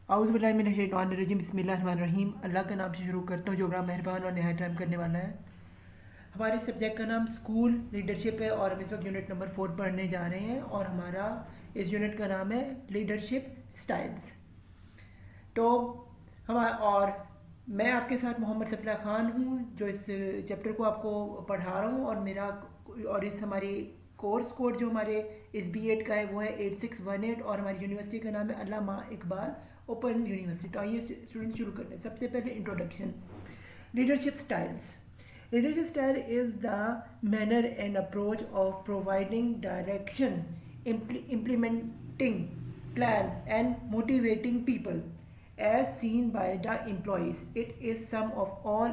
औज़ुबिल्लाहिमिनश्शैतानिर्रजीम बिस्मिल्लाहिर्रहमानिर्रहीम। अल्लाह के नाम से शुरू करता हूँ जो बड़ा मेहरबान और नहायत रहम करने वाला है। हमारे सब्जेक्ट का नाम स्कूल लीडरशिप है और हम इस वक्त यूनिट नंबर 4 पढ़ने जा रहे हैं और हमारा इस यूनिट का नाम है लीडरशिप स्टाइल्स। तो हम और मैं आपके साथ मोहम्मद सफला ख़ान हूँ जो इस चैप्टर को आपको पढ़ा रहा हूँ और इस हमारी कोर्स कोड जो हमारे इस B.Ed का है वो है 8618 और हमारी यूनिवर्सिटी का नाम है अल्लामा इकबाल ओपन यूनिवर्सिटी। तो आइए स्टूडेंट शुरू करते हैं। सबसे पहले introduction. Leadership styles. Leadership style is the manner and approach of providing direction, implementing plan, and motivating people as seen by the employees. It is sum of all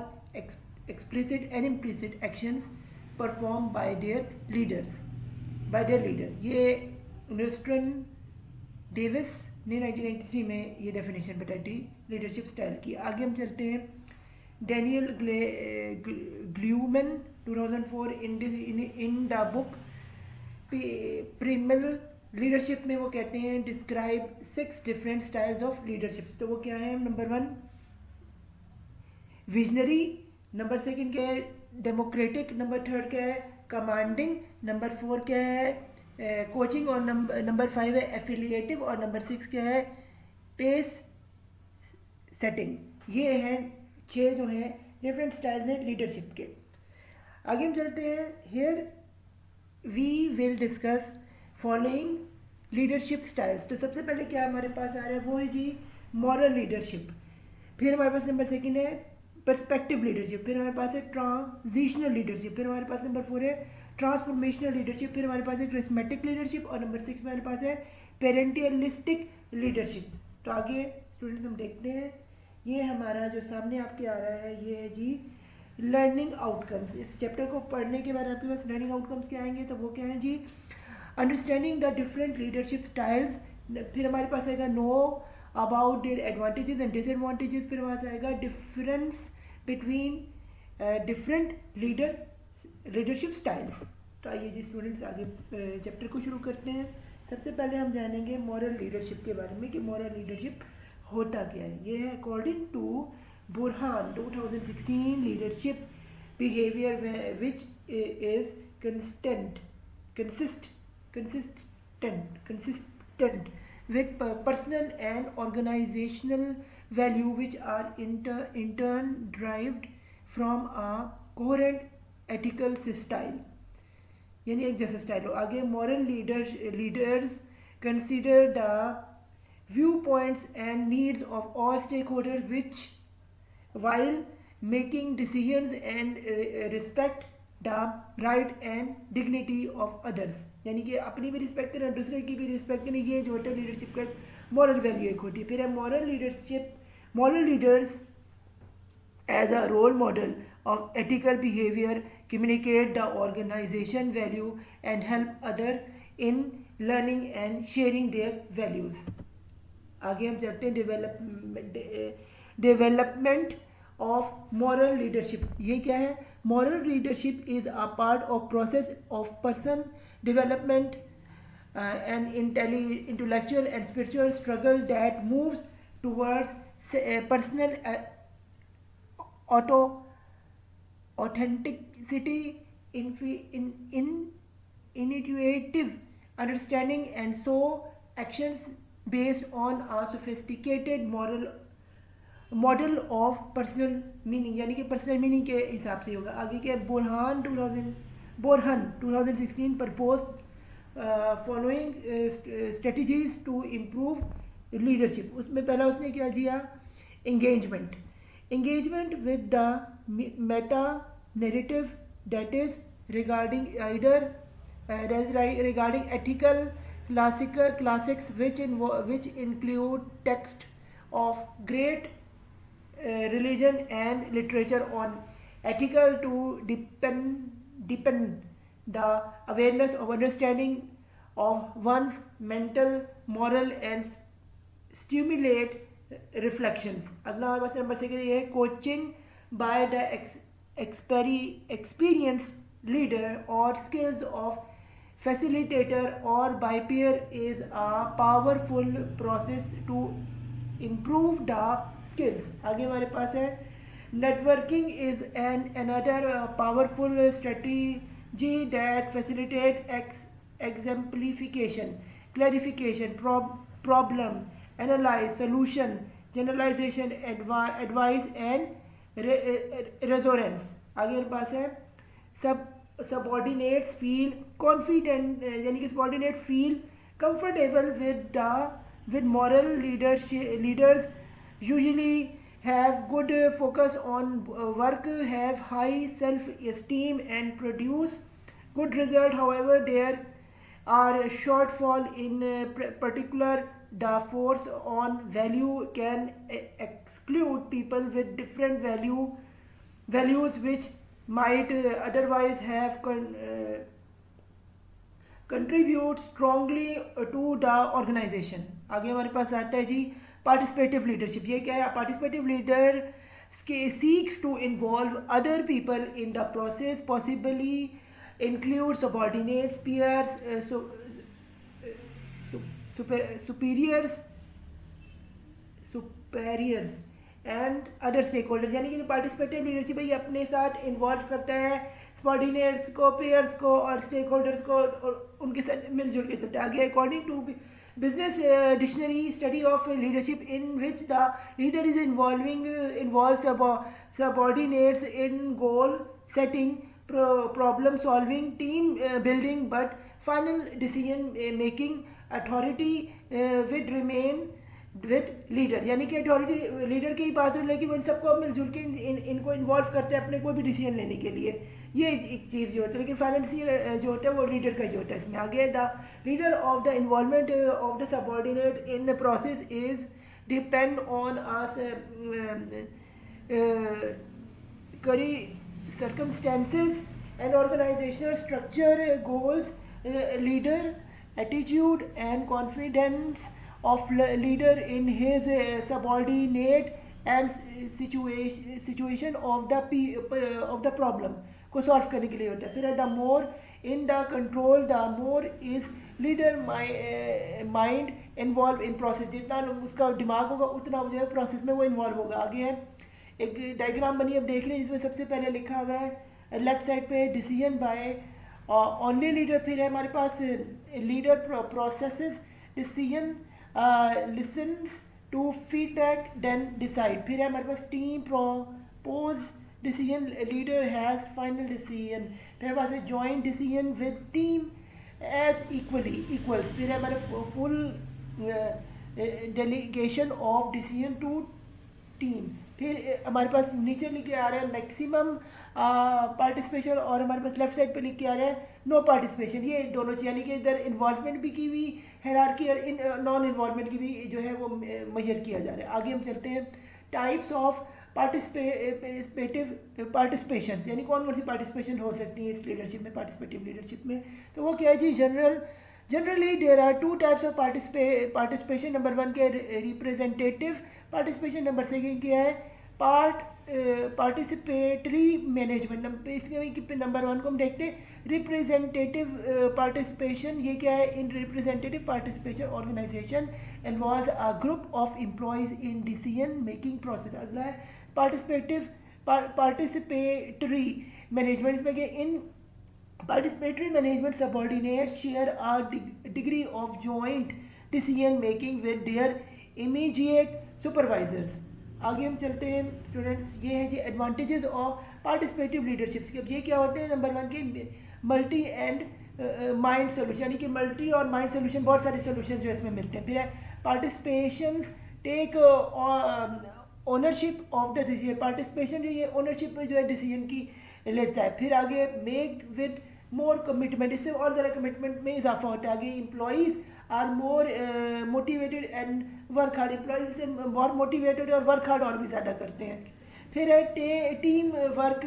explicit and implicit actions performed by their leaders. ये Newstone Davis ने 1993 में ये definition बताई थी leadership style की। आगे हम चलते हैं। Daniel Goleman 2004 in the book primal leadership में वो कहते हैं describe 6 different styles of leadership. तो वो क्या है? नंबर 1 विजनरी, नंबर 2 क्या है? डेमोक्रेटिक, नंबर 3 क्या है? कमांडिंग, नंबर 4 क्या है? कोचिंग, और नंबर 5 है एफिलिएटिव, और नंबर 6 क्या है? Pace setting. ये हैं 6 जो हैं डिफरेंट स्टाइल्स हैं लीडरशिप के। आगे हम चलते हैं। Here we will discuss following leadership styles. तो सबसे पहले क्या हमारे पास आ रहा है? वो है जी मॉरल लीडरशिप। फिर हमारे पास नंबर 2 है पर्सपेक्टिव लीडरशिप। फिर हमारे पास है ट्रांजिशनल लीडरशिप। फिर हमारे पास नंबर 4 है ट्रांसफॉर्मेशनल लीडरशिप। फिर हमारे पास है क्रिस्मेटिक लीडरशिप, और नंबर 6 में हमारे पास है पेरेंटियलिस्टिक लीडरशिप। तो आगे स्टूडेंट्स हम देखते हैं। ये हमारा जो सामने आपके आ रहा है ये है जी लर्निंग आउटकम्स। इस चैप्टर को पढ़ने के बाद आपके पास लर्निंग आउटकम्स क्या आएंगे? तो वो क्या है जी? Understanding the different leadership styles. फिर हमारे पास आएगा know about their advantages and disadvantages. फिर हमारे पास आएगा difference between different leadership styles. तो आइए जी स्टूडेंट्स आगे चैप्टर को शुरू करते हैं। सबसे पहले हम जानेंगे मॉरल लीडरशिप के बारे में कि मॉरल लीडरशिप होता क्या है। ये है according to Burhan 2016 leadership behaviour which is consistent with personal and organizational value which are in turn derived from a coherent ethical style, यानी एक जैसा स्टाइल हो। आगे moral leaders consider the viewpoints and needs of all stakeholders which while making decisions and respect the right and dignity of others, यानी कि अपनी भी respect करें दूसरे की भी रिस्पेक्ट करें। ये जो होता है लीडरशिप का एक मॉरल वैल्यू एक होती है। फिर है moral leaders as a role model of ethical behavior communicate the organization value and help other in learning and sharing their values। आगे हम चलते हैं डेवलपमेंट ऑफ मॉरल लीडरशिप। ये क्या है? Moral leadership is a part of process of person development and intellectual and spiritual struggle that moves towards personal authenticity, intuitive understanding, and so actions based on a sophisticated model of personal meaning, यानी कि personal meaning के हिसाब से होगा। आगे क्या? Burhan 2016 propose following strategies to improve leadership. उसमें पहला उसने क्या दिया? engagement with the meta narrative that is regarding regarding ethical classics which include text of great religion and literature on ethical to deepen the awareness of understanding of one's mental moral and stimulate reflections. अगला हमारे पास number 6 ये है coaching by the experience leader और skills of facilitator और bye peer is a powerful process to improve the skills. आगे हमारे पास है networking is another powerful strategy that facilitate exemplification, clarification, problem, analyze, solution, generalization, advice and resonance. आगे हमारे पास है सब subordinates feel confident, यानी कि subordinate feel comfortable with moral leaders usually have good focus on work, have high self esteem and produce good result. However, there are shortfall in particular the force on value can exclude people with different values which might otherwise have contribute strongly to the organization. आगे हमारे पास आता है जी participative leadership. ये क्या है? Participative leader seeks to involve other people in the process, possibly include subordinates, peers, superiors and other stakeholders. यानी कि जो पार्टिसिपेटिव लीडरशिप है ये अपने साथ इन्वॉल्व करता है सबॉर्डिनेट्स को, पेयर्स को और स्टेक होल्डर्स को, और उनके साथ मिलजुल के चलता है. आगे according to business dictionary study of leadership in which the leader is involve subordinates in goal setting, problem solving, team building, but final decision making authority with remain with leader. यानी कि अथॉरिटी लीडर के ही पास है, लेकिन वो इन सबको मिलजुल के इनको इन्वॉल्व करते हैं अपने कोई भी डिसीजन लेने के लिए. ये एक चीज़ जो होती है, लेकिन फाइनेंशियल जो होता है वो लीडर का ही होता है. इसमें आगे the leader of the involvement of the subordinate in the process is depend on us करी circumstances and organizational structure, goals, leader attitude and confidence of leader in his subordinate and situation of the problem को solve करने के लिए होता है. फिर the more in the control the more is leader mind involve in process. जितना उसका दिमाग होगा उतना जो है प्रोसेस में वो इन्वॉल्व होगा. आगे है एक डायग्राम बनी अब देख रहे हैं, जिसमें सबसे पहले लिखा हुआ है लेफ्ट साइड पे डिसीजन बाय ओनली लीडर. फिर है हमारे पास leader processes decision, listens to feedback then decide. फिर है हमारे पास team propose decision, leader has final decision. फिर हमारे पास है joint decision with team as equals. फिर है हमारे full delegation of decision to team. फिर हमारे पास नीचे लिख के आ रहा है मैक्सिमम पार्टिसिपेशन, और हमारे पास लेफ्ट साइड पे लिख के आ रहा है नो पार्टिसिपेशन. ये दोनों चीज़, यानी कि इधर इन्वॉल्वमेंट भी की हुई हायरार्की और नॉन इन्वॉल्वमेंट की भी जो है वो मेजर किया जा रहा है. आगे हम चलते हैं टाइप्स ऑफ पार्टिसिपेशन, यानी कौन कौन सी पार्टिसिपेशन हो सकती है इस लीडरशिप में, पार्टिसिपेटिव लीडरशिप में. तो वो क्या है जी? Generally there are two types of participation. Number one क्या है? Representative participation. नंबर सेकेंड क्या है? Participatory management. इसके नंबर वन को हम देखते हैं रिप्रेजेंटेटिव पार्टिसिपेशन. ये क्या है? In representative participation organisation involves a group of employees in decision making process. अगला है पार्टिसिपेटरी मैनेजमेंट. इसमें क्या? In participatory management subordinate share a degree of joint decision making with their immediate supervisors. आगे हम चलते हैं स्टूडेंट्स. ये है जी एडवांटेजेस ऑफ पार्टिसिपेटिव लीडरशिप्स के. अब ये क्या होते हैं? नंबर वन के मल्टी एंड माइंड सोल्यूशन, यानी कि मल्टी और माइंड सोल्यूशन, बहुत सारे सोल्यूशन जो इसमें मिलते हैं. फिर है participations take ownership of the decision. Participation जो ये ओनरशिप जो है डिसीजन की लेता है. फिर आगे मेक विद मोर कमिटमेंट, इससे और ज़्यादा कमिटमेंट में इजाफा होता है. आगे employees are more motivated and work hard. Employees इससे बहुत मोटिवेटेड और वर्क हार्ड और भी ज़्यादा करते हैं. फिर है team work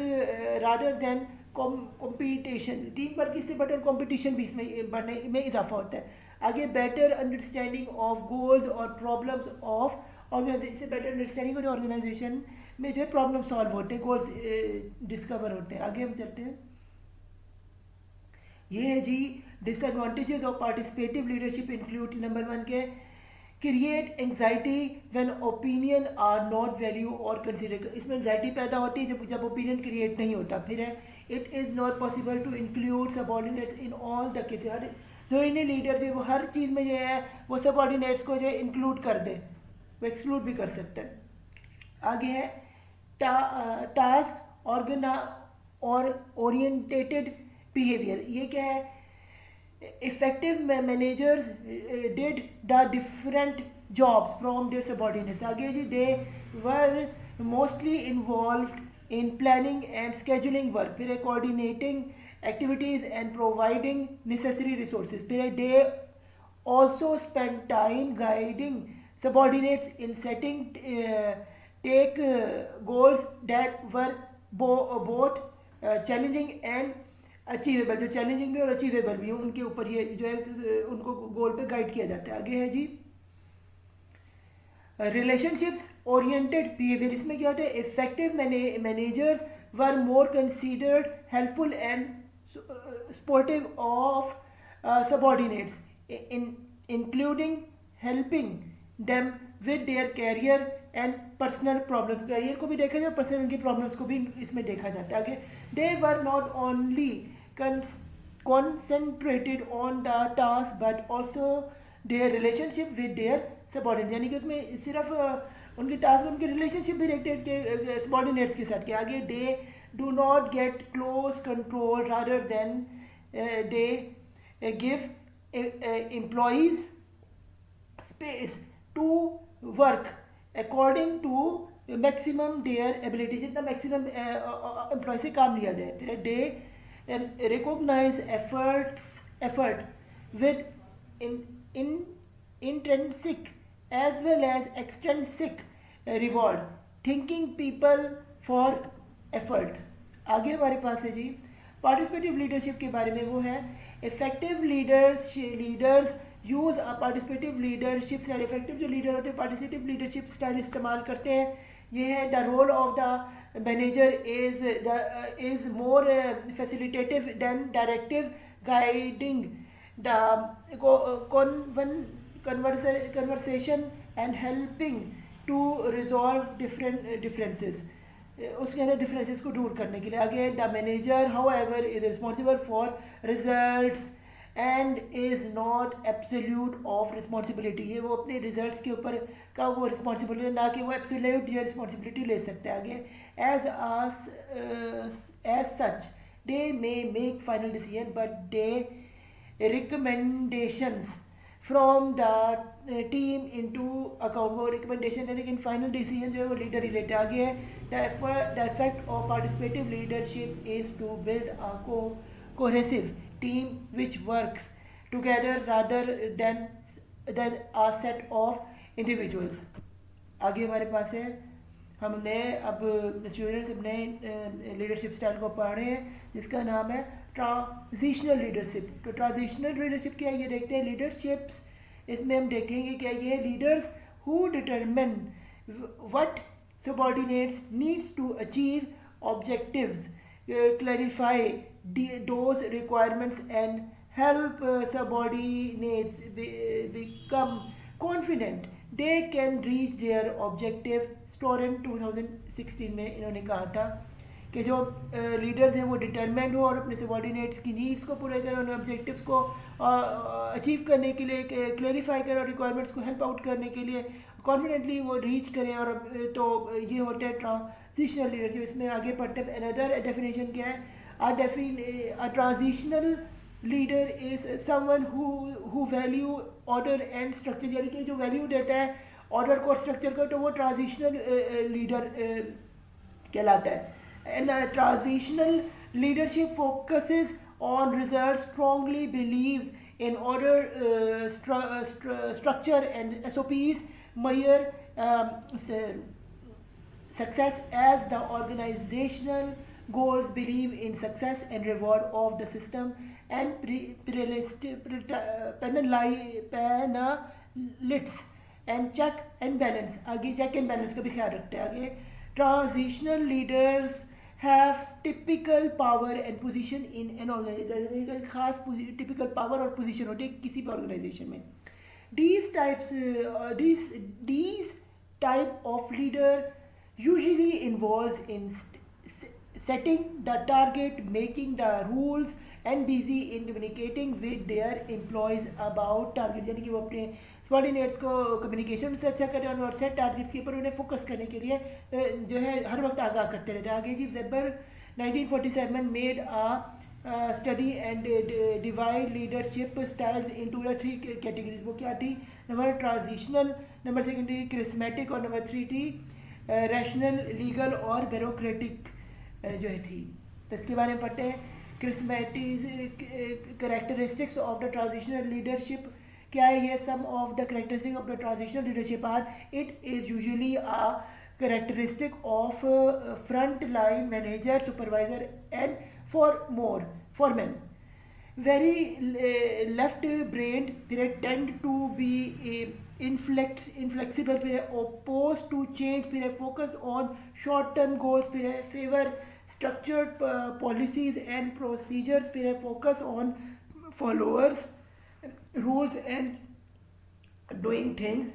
rather than competition. Team work इससे बेटर कॉम्पिटिशन भी इसमें बढ़ने में इजाफा होता है. आगे बेटर अंडरस्टैंडिंग ऑफ गोल्स और प्रॉब्लम्स ऑफ ऑर्गेनाइजेशन. इससे बेटर अंडरस्टैंडिंग और ऑर्गेनाइजेशन में जो है प्रॉब्लम सॉल्व होते हैं, गोल्स डिस्कवर होते हैं. आगे हम चलते हैं. ये है जी disadvantages of participative leadership include. Number one के create anxiety when opinion are not value और कंसिडर, इसमें एंग्जाइटी पैदा होती है जब ओपिनियन क्रिएट नहीं होता। फिर है it is not possible to include subordinates in all the cases, हर जो इन्हें लीडर जो वो हर चीज़ में जो है वो सबॉर्डिनेट्स को जो है इंक्लूड कर दे, वो एक्सक्लूड भी कर सकता है। आगे है टास्क ऑर्गना और ओरिएंटेटेड बिहेवियर, ये क्या है? effective managers did the different jobs from their subordinates, आगे जी they were mostly involved in planning and scheduling work, फिर है coordinating activities and providing necessary resources, फिर है they also spent time guiding subordinates in setting take goals that were both challenging and achievable, जो challenging भी और achievable भी हो उनके ऊपर ये जो है उनको गोल पे गाइड किया जाता है। आगे है जी रिलेशनशिप्स ओरिएंटेड बिहेवियर, इसमें क्या होता है? Effective managers were more considered helpful and supportive of subordinates including helping them with their career and personal problem, career को भी देखा जाए और पर्सनल उनकी प्रॉब्लम्स को भी इसमें देखा जाता है। आगे they were not only concentrated on the task but also their relationship with their subordinate, यानी कि उसमें सिर्फ उनके टास्क उनके रिलेशनशिप भी देखते हैं सबॉर्डिनेट्स के साथ के। आगे they do not get close control rather than they give employees space to work according to maximum their ability, जितना मैक्सिमम एम्प्लॉय से काम लिया जाए। फिर दे and recognize effort with intrinsic as well as extrinsic reward, thanking people for effort। आगे हमारे पास है जी पार्टिसिपेटिव लीडरशिप के बारे में, वो है इफेक्टिव लीडर्स यूज़ अ पार्टिसिपेटिव लीडरशिप स्टाइल, इफेक्टिव जो लीडर होते हैं पार्टिसिपेटिव लीडरशिप स्टाइल इस्तेमाल करते हैं। ये है the role of the manager is more facilitative than directive, guiding the conversation and helping to resolve differences, उसके अंदर डिफरेंसेस को दूर करने के लिए। आगे the manager however is responsible for results and is not absolute of responsibility, ये वो अपने रिजल्ट्स के ऊपर का वो रिस्पॉन्सिबिलिटी है, ना कि वो एब्सोल्यूट ये रिस्पॉन्सिबिलिटी ले सकते हैं। आगे as such they may make final decision but they recommendations from the team into account, वो रिकमेंडेशन है लेकिन फाइनल डिसीजन जो है वो लीडर ही लेते। आगे है the effect of participative leadership is to build a cohesive team which works together rather than a set of individuals। आगे हमारे पास है हमने अब स्टूडेंट्स अपने लीडरशिप स्टाइल को पढ़ रहे हैं जिसका नाम है ट्रांजिशनल लीडरशिप। तो ट्रांजिशनल लीडरशिप क्या है ये देखते हैं। लीडरशिप्स इसमें हम देखेंगे क्या ये है leaders who determine what subordinates needs to achieve objectives, clarify those requirements and help subordinates become confident they can reach their objective। स्टोरेंट 2016 में इन्होंने कहा था कि जो लीडर्स हैं वो डिटरमेंट हो और अपने सबॉर्डिनेट्स की नीड्स को पूरे करें, उन्हें ऑब्जेक्टिव्स को अचीव करने के लिए क्लैरिफाई करें और रिक्वायरमेंट्स को हेल्प आउट करने के लिए कॉन्फिडेंटली वो रीच करें। और तो ये होता है ट्रांजिशनल लीडरशिप। इसमें आगे पढ़ते हैं अनदर डेफिनेशन क्या है। अ transitional leader is someone who value order and structure, यानी कि जो वैल्यू देता है ऑर्डर को स्ट्रक्चर को, तो वो ट्रांजिशनल लीडर कहलाता है। And transitional leadership focuses on result, strongly believes in order structure and SOPs measure success as the organizational goals, believe in success and reward of the system and penalities and check and balance। आगे check and balance का भी ख्याल रखते हैं। आगे transitional leaders have typical power and position in an organization, खास typical power और position होती है किसी भी organization में। these types these type of leader usually involves in setting the target, making the rules and busy in communicating with their employees about target, यानी कि वो अपने सबॉर्डिनेट्स को कम्युनिकेशन से अच्छा करें और सेट टारगेट्स के ऊपर उन्हें फोकस करने के लिए जो है हर वक्त आगाह करते रहते हैं. आगे जी Weber 1947 made a study and divide leadership styles into the three categories. वो क्या थी? नंबर ट्रांजिशनल, नंबर सेकेंड थी क्रिस्मेटिक और नंबर थ्री थी रैशनल, लीगल और ब्यूरोक्रेटिक जो है थी. तो इसके बारे में पढ़ते हैं. Charismatic characteristics of the transitional leadership क्या है? ये some of the characteristic of the transitional leadership are it is usually a characteristic of front line manager, supervisor and foreman. Very left brained period tend to be inflexible period, opposed to change period, focus on short term goals period, favor structured policies and procedures period, focus on followers rules and doing things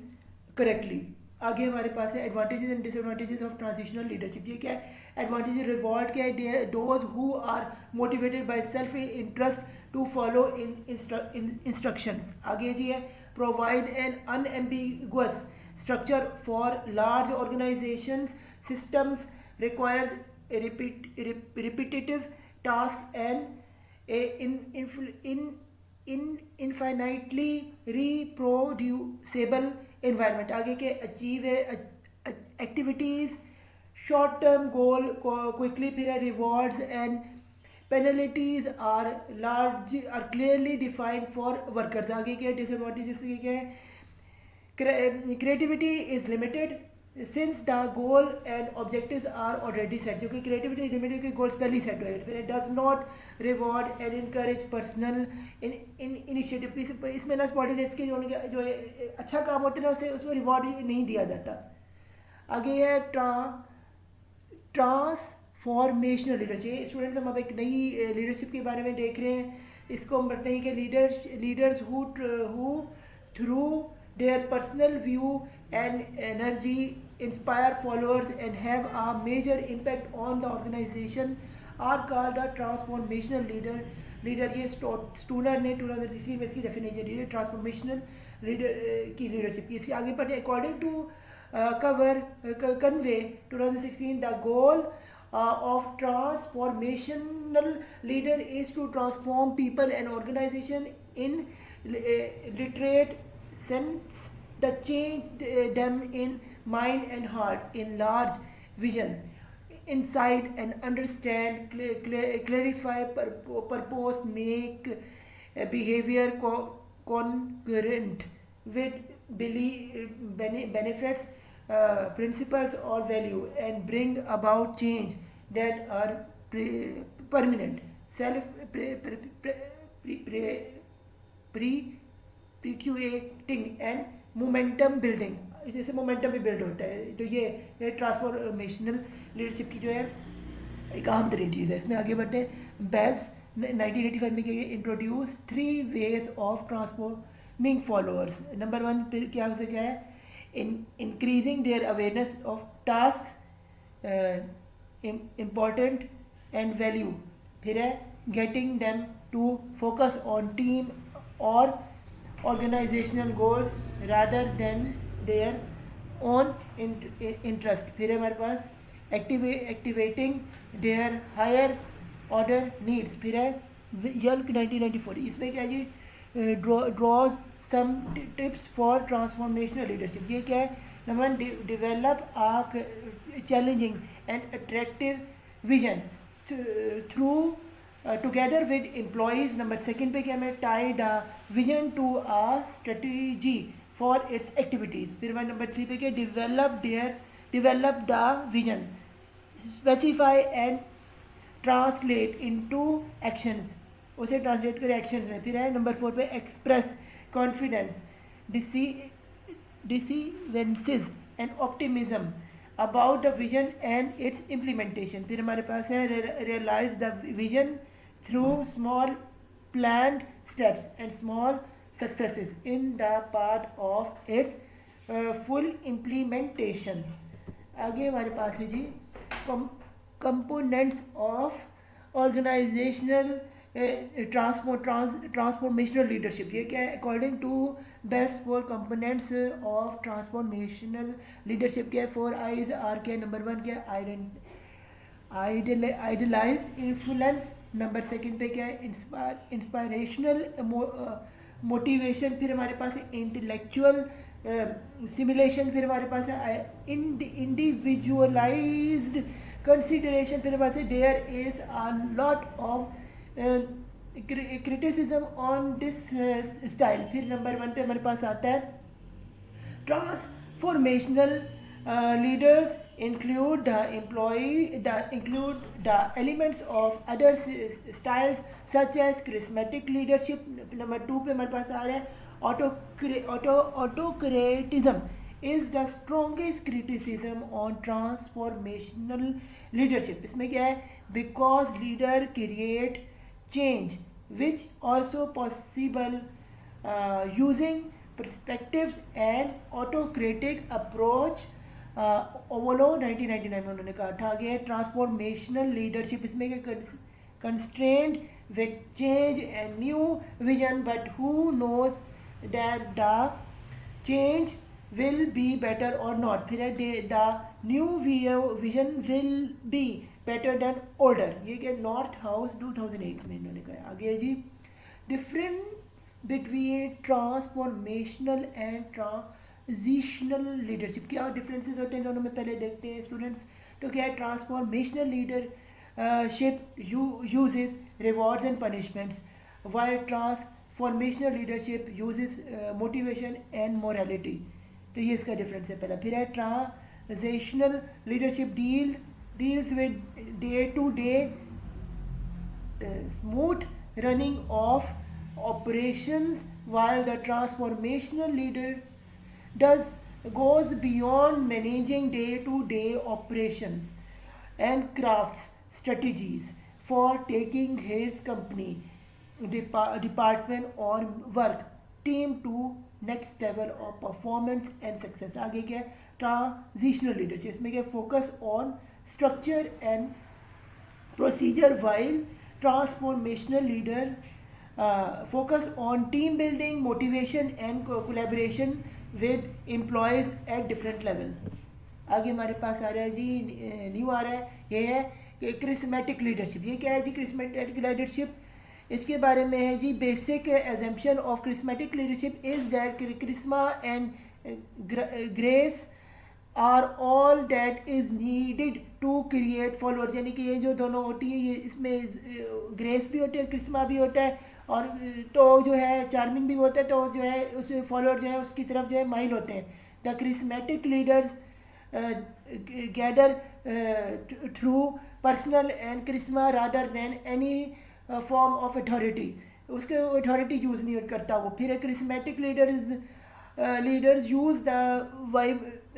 correctly. आगे हमारे पास है advantages and disadvantages of transitional leadership. ये क्या है? Advantages reward क्या है? Those who are motivated by self interest to follow instructions. आगे जी है provide an unambiguous structure for large organisations, systems requires repetitive task and infinitely reproducible environment. आगे के अचीव है activities, short term goal quickly, फिर rewards and penalties are clearly defined for workers. आगे के disadvantages क्या है? Creativity is limited since the goal and objectives are already set. जो कि क्रिएटिविटी लिमिटेड के गोल्स पहले ही सेट हुए. फिर does not reward and encourage personal initiative. इसमें ना सबॉर्डिनेट्स के जो अच्छा काम होते हैं उसे उसको रिवॉर्ड नहीं दिया जाता. आगे है ट्रांसफॉर्मेशनल लीडरशिप. स्टूडेंट्स हम अब एक नई लीडरशिप के बारे में देख रहे हैं. इसको हम पढ़ते हैं कि leaders who through their personal view and energy inspire followers and have a major impact on the organization are called a transformational leader. ये स्टूनर ने 2016 में इसकी डेफिनेशन दी है ट्रांसफॉर्मेशनल लीडर की लीडरशिप की. इसके आगे पढ़े according to Conway 2016 the goal of transformational leader is to transform people and organization in literate sense, the change them in mind and heart, in large vision, insight and understand, clarify purpose, make behavior congruent with benefits, principles or value, and bring about change that are permanent. Perpetuating and momentum building. जैसे momentum भी build होता है. तो ये transformational leadership की जो है एक अहम तरीन चीज़ है. इसमें आगे बढ़ते बेज 1985 में क्या introduce 3 ways of transforming followers. Number 1 फिर क्या उसे क्या है? Increasing their awareness of task important and value. फिर है getting them to focus on team और organizational goals rather than their own interest. फिर हमारे पास activating their higher order needs. फिर है यल्क 1994. इसमें क्या जी draws some tips for transformational leadership. ये क्या है? Number 1 develop a challenging and attractive vision through together with employees. Number 2 पे क्या मैं tie the vision to a strategy for its activities. फिर मैं नंबर 3 पे क्या develop the vision, specify and translate into actions. उसे ट्रांसलेट करें actions में. फिर है नंबर 4 पे express confidence, decisiveness and optimism about the vision and its implementation. फिर हमारे पास है realise the vision through small planned steps and small successes in the part of its full implementation. आगे हमारे पास है जी components of organizational transformational leadership. ये क्या है? According to best 4 components of transformational leadership क्या है? 4 I's are क्या? Number 1 क्या है? Idealized influence. नंबर सेकंड पे क्या है? Inspirational motivation. फिर हमारे पास है इंटेलेक्चुअल सिमुलेशन. फिर हमारे पास है इंडिविजुअलाइज्ड कंसिडरेशन. फिर हमारे पास है there is a lot of criticism on this style. फिर नंबर 1 पे हमारे पास आता है transformational leaders include the elements of other styles such as charismatic leadership. Number 2 पे हमारे पास आ रहा है autocratism is the strongest criticism on transformational leadership. इसमें क्या है? Because leader create change which also possible using perspectives and autocratic approach. ओवलो 1999 में उन्होंने कहा था. आगे ट्रांसफॉर्मेशनल लीडरशिप. इसमें क्या? Constrained with change and new vision but who knows that the change will be better और नॉट. फिर है the new vision will be better than older. ये क्या? नॉर्थ हाउस 2001 में इन्होंने कहा. आगे जी difference between transformational and transitional leadership. क्या डिफरेंसेस होते हैं दोनों में? पहले देखते हैं स्टूडेंट्स. तो क्या है? Transformational leadership uses rewards and punishments while transformational leadership uses motivation and morality. तो ये इसका डिफरेंस है पहला. फिर है transitional leadership deals with day to day smooth running of operations, while the transformational leader goes beyond managing day-to-day operations and crafts strategies for taking his company, department or work team to next level of performance and success. आगे क्या है? Transitional leadership. इसमें क्या? Focus on structure and procedure, while transformational leader focus on team building, motivation and collaboration with employees at different level. आगे हमारे पास आ रहा है जी new आ रहा है. ये है कि क्रिस्मेटिक लीडरशिप. ये क्या है जी? क्रिस्मेटिक लीडरशिप इसके बारे में है जी. Basic assumption of charismatic leadership is that charisma and grace are all that is needed to create followers. यानी कि ये जो दोनों होती है, ये इसमें ग्रेस भी होती है, क्रिस्मा भी होता है, और तो जो है चार्मिंग भी होता है. तो जो है उस फॉलोअर जो है उसकी तरफ जो है माइल होते हैं. The charismatic leaders gather through personal and charisma rather than any form of authority. उसके अथॉरिटी यूज़ नहीं करता वो. फिर charismatic leaders use the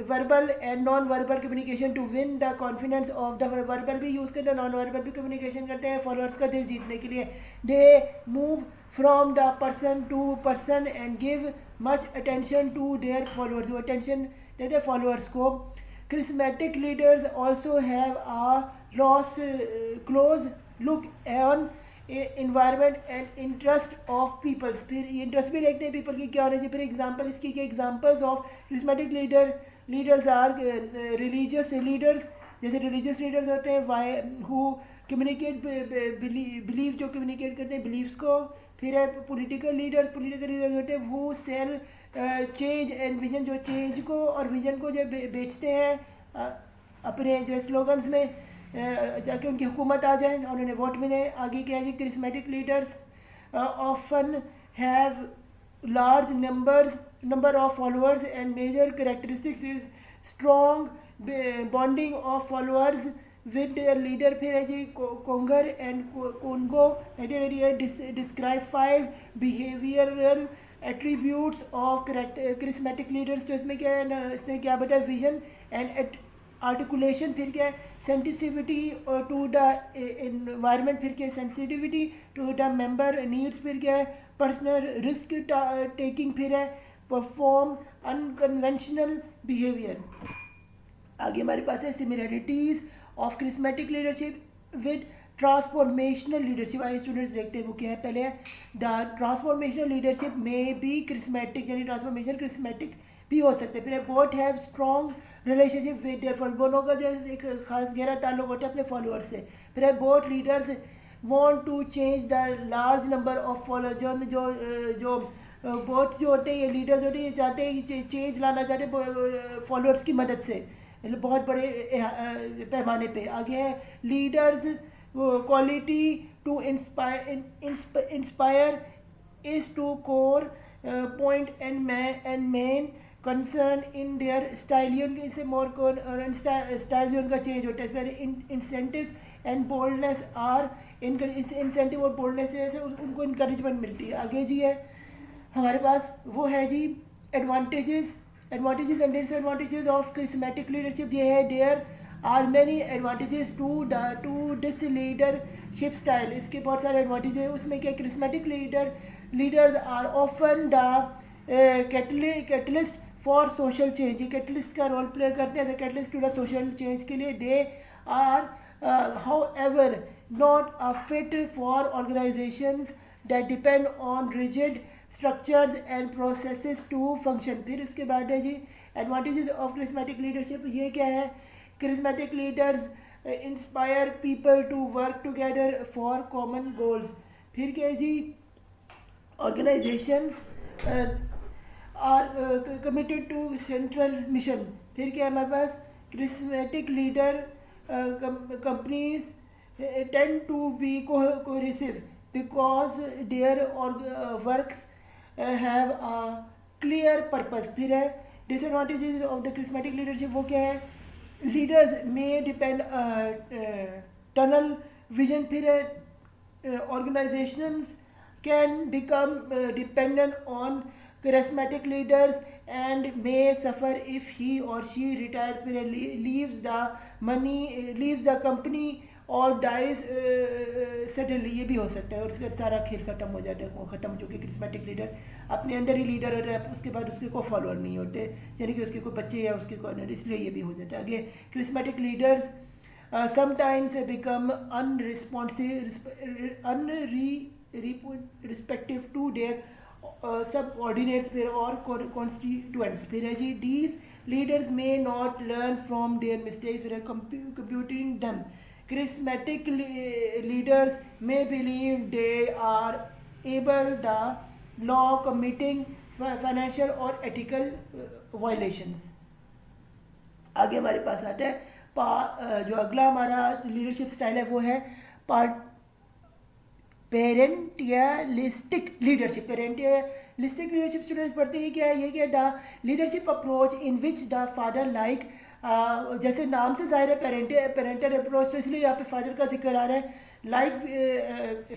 verbal and non-verbal communication to win the confidence of the verbal भी use करते हैं, non-verbal भी communication करते हैं followers का दिल जीतने के लिए. They move from the person to person and give much attention to their followers. वो attention देते हैं followers को. Charismatic leaders also have a close look on environment and interest of peoples. फिर इंटरेस्ट भी देखते हैं पीपल की क्या होना चाहिए. फिर एग्जांपल इसकी क्या? Examples of charismatic leaders are religious leaders. जैसे रिलीजियस लीडर्स होते हैं वाई हु कम्युनिकेट बिलीव, जो कम्युनिकेट करते हैं बिलीव्स को. फिर है पॉलिटिकल लीडर्स होते हैं वो सेल चेंज एंड विजन, जो चेंज को और विजन को जो बेचते हैं अपने जो स्लोगन्स में जाके उनकी हुकूमत आ जाए और उन्हें वोट मिले. आगे क्या है? Charismatic leaders often have large number of followers and major characteristics is strong bonding of followers with their leader. फिर है जी Conger and Kanungo 1988 describe 5 behavioural attributes of charismatic leaders. तो इसमें क्या है ना, इसने क्या बताया? विजन एंड आर्टिकुलेशन, फिर क्या है सेंसिटिविटी टू द इन्वायरमेंट, फिर क्या है sensitivity to the member needs, फिर क्या है पर्सनल रिस्क टेकिंग, फिर है परफॉर्म अनकन्वेंशनल बिहेवियर। आगे हमारे पास है similarities of charismatic leadership with transformational leadership. आइए स्टूडेंट्स देखते हैं वो क्या है। पहले है द ट्रांसफॉर्मेशनल लीडरशिप में बी क्रिस्मेटिक, यानी ट्रांसफॉर्मेशन क्रिस्मेटिक भी हो सकते हैं। फिर both have strong relationship with their followers, दोनों का जो एक खास गहरा ताल्लुक होता है अपने फॉलोअर्स से। फिर है both leaders want to change the large number of followers, जो बोथ जो होते हैं ये लीडर्स होते हैं, ये चाहते हैं कि चेंज लाना चाहते हैं फॉलोअर्स की मदद से, मतलब बहुत बड़े पैमाने पे। आगे है leaders quality to inspire is to core point and main concern in their स्टाइलियन से मोर स्टाइल जो उनका चेंज होता है। इसमें incentives and boldness are incentive और बोल्डनेस से उनको इंकरेजमेंट मिलती है। आगे जी है हमारे पास वो है जी advantages and disadvantages of charismatic leadership. ये है there are many advantages to this leadership style, इसके बहुत सारे एडवांटेज है। उसमें क्या charismatic leaders are often the catalyst for social change, ये कैटलिस्ट का रोल प्ले करते हैं catalyst to the social change के लिए। They are however not a fit for organizations that depend on rigid structures and processes to function। फिर इसके बाद है जी एडवांटेजेस ऑफ क्रिस्मेटिक लीडरशिप। ये क्या है charismatic leaders inspire people to work together for common goals. फिर क्या है जी organisations are committed to central mission. फिर क्या है हमारे पास charismatic leader companies tend to be cohesive because their works have a clear purpose। फिर है disadvantages of the charismatic leadership, वो क्या है leaders may depend tunnel vision। फिर है organizations can become dependent on charismatic leaders and may suffer if he or she retires, leaves the company or dies suddenly। ये भी हो सकता है और उसका सारा खेल ख़त्म हो जाता है, वो ख़त्म जो कि क्रिस्मेटिक लीडर अपने अंदर ही लीडर होता है, उसके बाद उसके कोई फॉलोअर नहीं होते, यानी कि उसके कोई बच्चे या उसके कोई, इसलिए ये भी हो जाता है। आगे charismatic leaders sometimes become unrespective to their subordinates फिर और constituents। फिर है जी these leaders may not learn from their mistakes, फिर है computing them। charismatic leaders may believe they are able the law committing financial or ethical violations। आगे हमारे पास आता है जो अगला हमारा लीडरशिप स्टाइल है वो है पेरेंटियलिस्टिक लीडरशिप। पेरेंटियलिस्टिक लीडरशिप स्टूडेंट्स पढ़ते हैं क्या है, ये क्या the leadership approach in which the father like, जैसे नाम से जाहिर है पेरेंटल अप्रोच, तो इसलिए यहाँ पे फादर का जिक्र आ रहा है। Like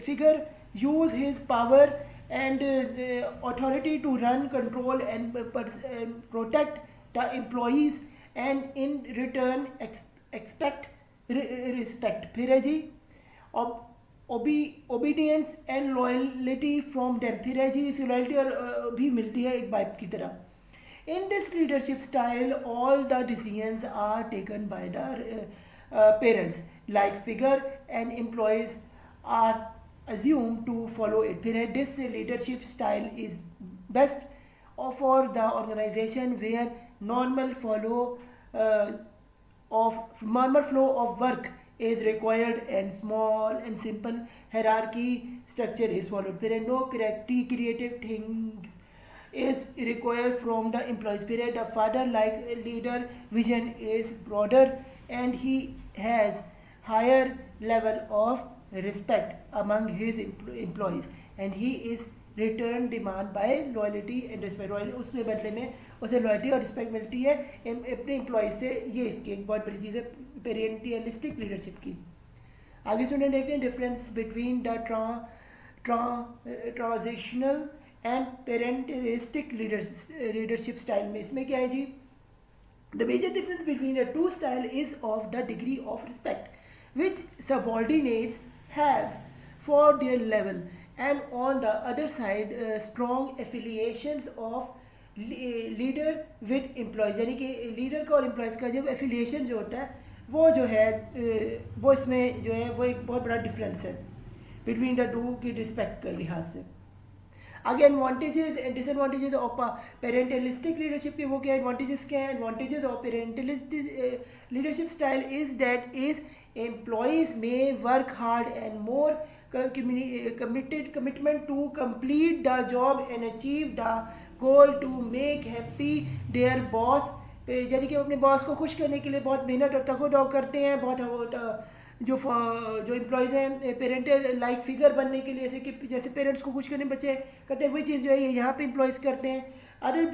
figure use his power and authority to run control and protect the employees and in return expect respect. फिर है जी obedience and loyalty from them. फिर है जी इस लॉयल्टी और भी मिलती है एक बाइप की तरह। In this leadership style all the decisions are taken by the parents like figure and employees are assumed to follow it। फिर है this leadership style is best for the organisation where normal flow of work is required and small and simple hierarchy structure is followed। फिर no creative things is required from the employees। फिर the father like leader vision is broader and he has higher level of respect among his employees and he is return demand by loyalty and respect. उसके बदले में उसे loyalty और respect मिलती है अपने employ से। ये इसकी एक बहुत बड़ी चीज़ है पेरेंटियलिस्टिक लीडरशिप की। आगे स्टूडेंट देखते हैं difference between the transitional and paternalistic leadership style में। इसमें क्या है जी The major difference between the two styles is of the degree of respect which subordinates have for their level, and on the other side strong affiliations of leader with employees, यानी कि leader का और employees का जब affiliation जो होता है वो जो है वो इसमें जो है वो एक बहुत बड़ा डिफरेंस है बिटवीन द टू की रिस्पेक्ट के लिहाज से. आगे advantages and disadvantages of paternalistic leadership के वो क्या एडवांटेजेस क्या है. Advantages of paternalistic leadership style is that is employees may work hard and more commitment to complete the job and achieve the goal to make happy their boss. यानी कि अपने boss को खुश करने के लिए बहुत मेहनत और तगोदो करते हैं, बहुत जो एम्प्लॉयज़ हैं पेरेंटल लाइक फिगर बनने के लिए, जैसे पेरेंट्स को खुश करने बच्चे करते हैं वही चीज़ जो है ये यहाँ पे एम्प्लॉयज़ करते हैं. Other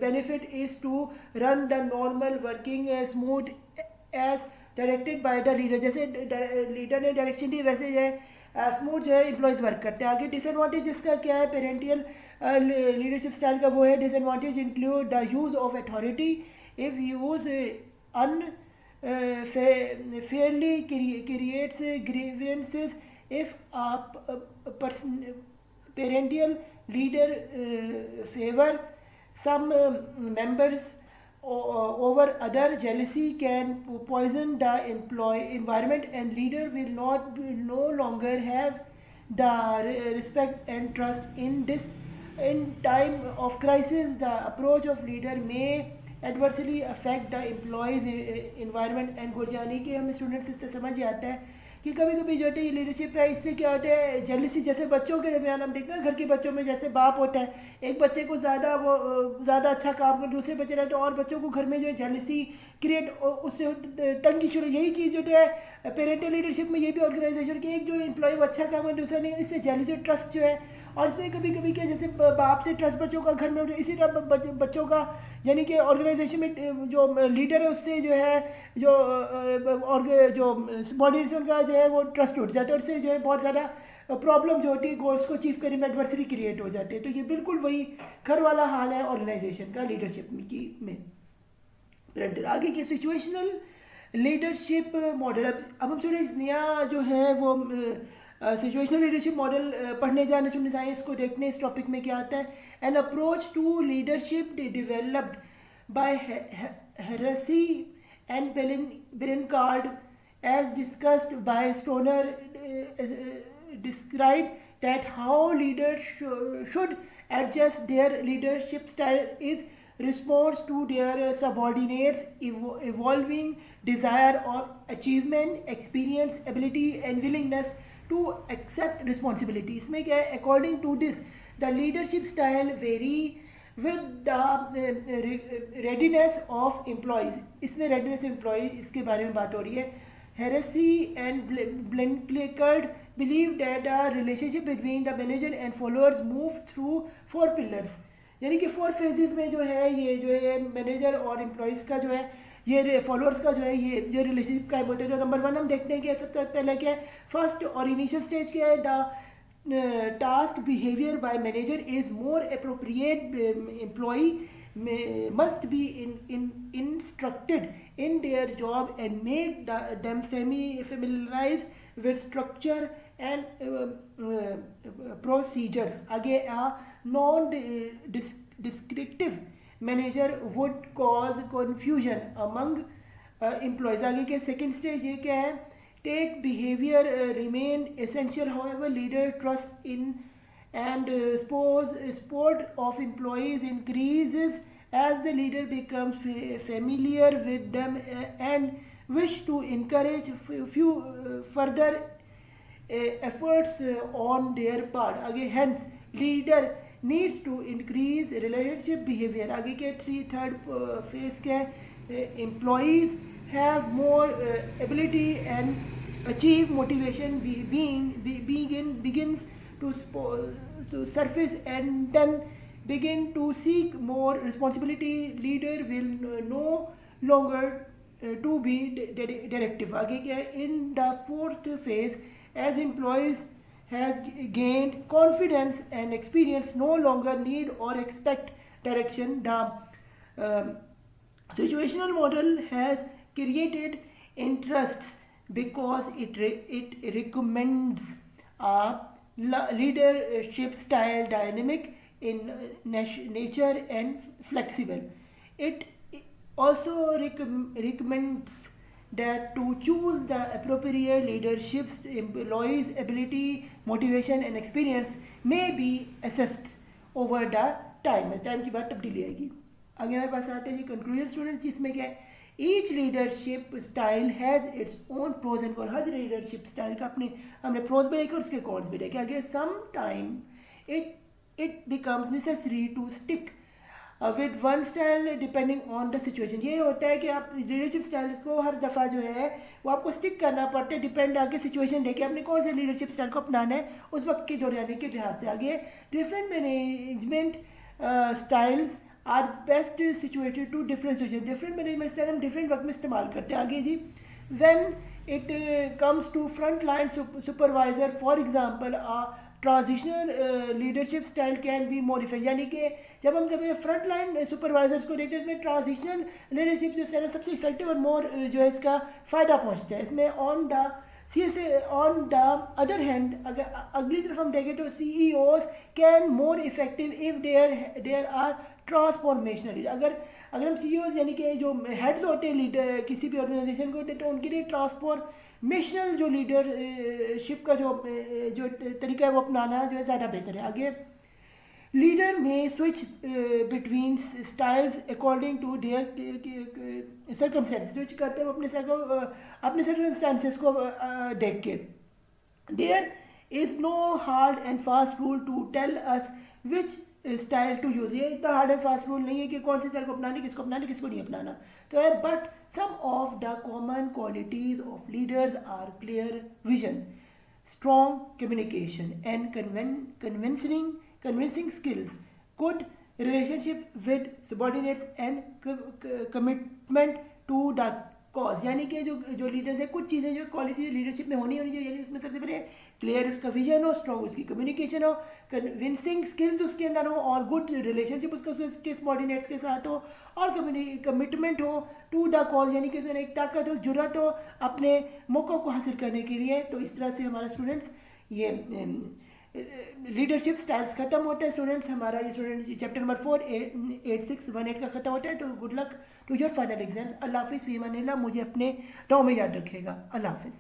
benefit is to run the normal working smooth as directed by the leader. जैसे लीडर ने डायरेक्शन दी वैसे जो है स्मूथ जो है एम्प्लॉयज़ वर्क करते हैं. आगे डिसएडवांटेज इसका क्या है पेरेंटियल लीडरशिप स्टाइल का वो है disadvantage include the use of authority if use fairly creates grievances. If a parental leader favor some members over other, jealousy can poison the environment and leader will no longer have the respect and trust in this. In time of crisis the approach of leader may adversely affect the employees environment and good. यानी कि हमें students इससे समझ ही आता है कि कभी कभी जो होता है ये लीडरशिप है इससे क्या होता है जेलसी. जैसे बच्चों के दरमियान हम देखते हैं घर के बच्चों में जैसे बाप होता है एक बच्चे को ज़्यादा अच्छा काम कर दूसरे बच्चे रहते हैं और बच्चों को घर में जो है जेलसी क्रिएट उससे तंगी शुरू. यही चीज़ जो है पेरेंटल लीडरशिप में ये भी ऑर्गेनाइजेशन की एक जो एम्प्लॉय अच्छा काम है दूसरा नहीं, इससे जेलसी ट्रस्ट जो है. और इसमें कभी कभी क्या जैसे बाप से ट्रस्ट बच्चों का घर में इसी तरह बच्चों का यानी कि ऑर्गेनाइजेशन में जो लीडर है उससे जो है जो सबऑर्डिनेट्स उनका जो है वो ट्रस्ट उठ जाता है और उससे जो है बहुत ज़्यादा प्रॉब्लम जो होती है गोल्स को अचीव करने में एडवर्सरी क्रिएट हो जाती है. तो ये बिल्कुल वही घर वाला हाल है ऑर्गेनाइजेशन का लीडरशिप में पेरेंटल. आगे के सिचुएशनल लीडरशिप मॉडल. अब हम स्टूडेंट्स नया जो है वो सिचुएशनल लीडरशिप मॉडल पढ़ने जाने स्टूडेंट्स आए इसको देखने इस टॉपिक में क्या आता है. An approach to leadership developed by Hersey and Blanchard as discussed by Stoner describe that how leaders should adjust their leadership style is response to their subordinates evolving desire or achievement, experience, ability and willingness to accept responsibility. इसमें क्या है according to this the leadership style vary with the readiness of employees. इसमें readiness of employees इसके बारे में बात हो रही है. Heresy and Blenkiard believe that the relationship between the manager and followers move through 4 pillars. यानी कि 4 phases में जो है ये जो है मैनेजर और एम्प्लॉयज़ का जो है ये फॉलोअर्स का जो है ये जो रिलेशनशिप का है. तो नंबर 1 हम देखते हैं कि सबसे पहले क्या है फर्स्ट और इनिशियल स्टेज क्या है. The task behaviour by manager is more appropriate. Employee must be instructed in their job and make them familiarize with structure and procedures. आगे non-descriptive manager would cause confusion among employees. आगे के second stage ये क्या है take behavior remain essential, however leader trust in and support of employees increases as the leader becomes familiar with them and wish to encourage few further efforts on their part. Again, hence leader needs to increase relationship behavior. आगे के third phase के employees have more ability and achieve motivation begins to surface and then begin to seek more responsibility. Leader will no longer to be directive. आगे क्या है in the 4th phase as employees has gained confidence and experience no longer need or expect direction. The Situational model has created interests because it recommends a leadership style dynamic in nature and flexible. It also recommends that to choose the appropriate leaderships employees ability motivation and experience may be assessed over the time की बात तब्दीली आएगी. आगे हमारे पास आते हैं जी conclusion students, जिसमें क्या है each leadership style has its own pros and con. हर लीडरशिप स्टाइल का अपने हमने प्रोज भी देखे और उसके कॉन्स भी देखे. आगे some time it it becomes necessary to stick with one style depending on the situation. ये होता है कि आप लीडरशिप स्टाइल को हर दफ़ा जो है वो आपको स्टिक करना पड़ता है डिपेंड आगे सिचुएशन देखे आपने कौन से लीडरशिप स्टाइल को अपनाना है उस वक्त के दौरान के लिहाज से. आगे different management styles are best situated to different situation. Different management style हम डिफरेंट वक्त में इस्तेमाल करते हैं. आगे जी when it comes to front line supervisor for example transitional leadership style can be more effect. यानी कि जब हम सब फ्रंट लाइन सुपरवाइजर्स को देखते हैं इसमें ट्रांजिशनल लीडरशिप जो स्टाइल सबसे इफेक्टिव और मोर जो है इसका फ़ायदा पहुंचता है इसमें. ऑन द अदर हैंड अगर अगली तरफ हम देखें तो CEOs can more effective if there are transformational. अगर हम CEOs यानी कि जो हेड्स होते हैं लीडर किसी भी ऑर्गेनाइजेशन को होते हैं तो उनके लिए ट्रांसफॉर्मेशनल जो लीडरशिप का जो तरीका है वो अपनाना जो है ज़्यादा बेहतर है. आगे लीडर में switch between styles according to their circumstances. Switch करते हैं वो अपने सर्कमस्टेंसेस को देख के. There is no hard and fast rule to tell us which style to use. ये इतना हार्ड एंड फास्ट रूल नहीं है कि कौन से स्टाइल को अपनाना किसको नहीं अपनाना तो है. But some of the common qualities of leaders are clear vision, strong communication and convincing skills, good relationship with subordinates and commitment to the cause. यानी कि जो लीडर्स है कुछ चीज़ें जो क्वालिटी लीडरशिप में होनी चाहिए. यानी उसमें सबसे पहले क्लियर उसका विजन हो, स्ट्रॉन्ग उसकी कम्युनिकेशन हो, कन्विंसिंग स्किल्स उसके अंदर हो और गुड रिलेशनशिप उसके सबॉर्डिनेट्स के साथ हो और कमिटमेंट हो टू द कॉज. यानी कि उसमें एक ताकत हो, जुर्रत हो अपने मौक़ों को हासिल करने के लिए. तो इस तरह से हमारा स्टूडेंट्स ये लीडरशिप स्टाइल्स ख़त्म होता है. स्टूडेंट्स हमारा ये स्टूडेंट चैप्टर नंबर 48618 का ख़त्म होता है. तो good luck to your final exams. अल्लाह हाफिज़. फ़ी अमान अल्लाह. मुझे अपने दुआओं में याद रखिएगा. अल्लाह हाफिज़.